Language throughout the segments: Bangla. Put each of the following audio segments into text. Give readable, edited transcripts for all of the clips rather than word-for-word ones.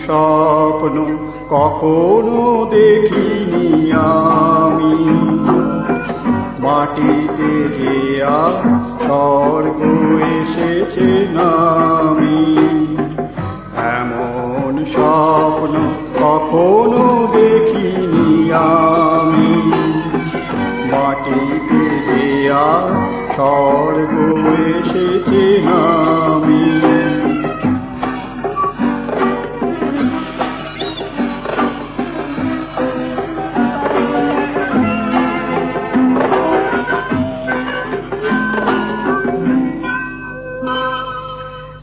স্বপ্ন কখনো দেখিনি আমি, মাটিতে যে আজ স্বর্গ এসেছে নামি। এমন স্বপ্ন কখনো দেখিনি আমি, মাটিতে যে আজ স্বর্গ এসেছে নামি।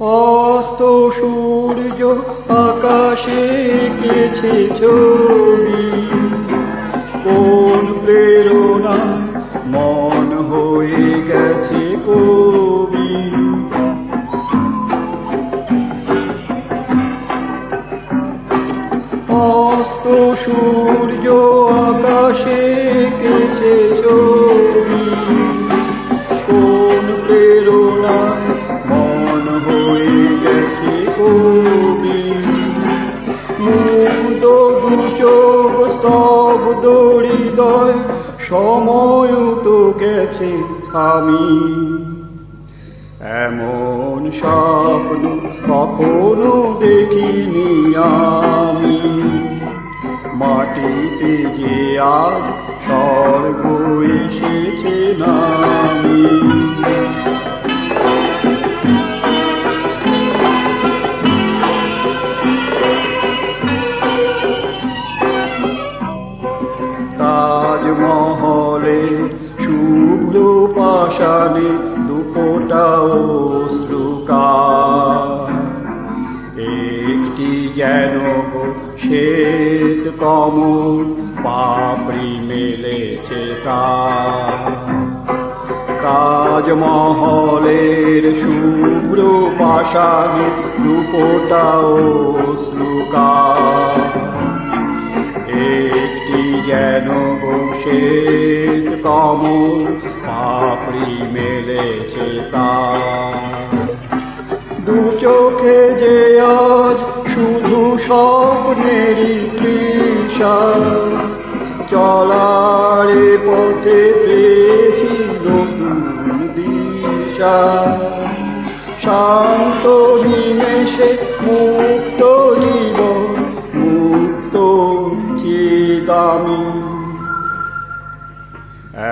অস্ত সূর্য আকাশে এঁকেছে ছবি, কোন প্রেরণা মন হয়ে গেছে কবি। অস্ত সূর্য আকাশে এঁকেছে ছবি, কোন প্রেরণা মন হয়ে গেছে কবি। মুগ্ধ দু চোখ স্তব্ধ হৃদয়, সময় তো গেছে আমি। এমন স্বপ্ন কখনো দেখিনি আমি, মাটিতে যে আজ স্বর্গ এসেছে নামি। তাজমহলে শুভ্র পাষাণে দুফোঁটা অশ্রুকার, একটি যেন শ্বেত কমল পাপড়ি মেলেছে তার। তাজমহলের শুভ্র পাষাণে দুফোঁটা অশ্রুকার, একটি যেন শ্বেত কমল পাপড়ি মেলেছে তার। দু চোখে যে আজ শুধু স্বপ্নেরই তৃষা, চলার পথে পেয়েছি নতুন দিশা। শান্ত নিমেষে মুক্ত জীবন, মুক্ত চিদামি।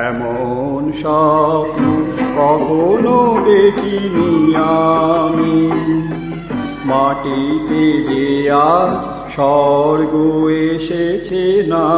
এমন স্বপ্ন কখনো দেখিনি আমি, মাটিতে যে আজ স্বর্গ এসেছে না।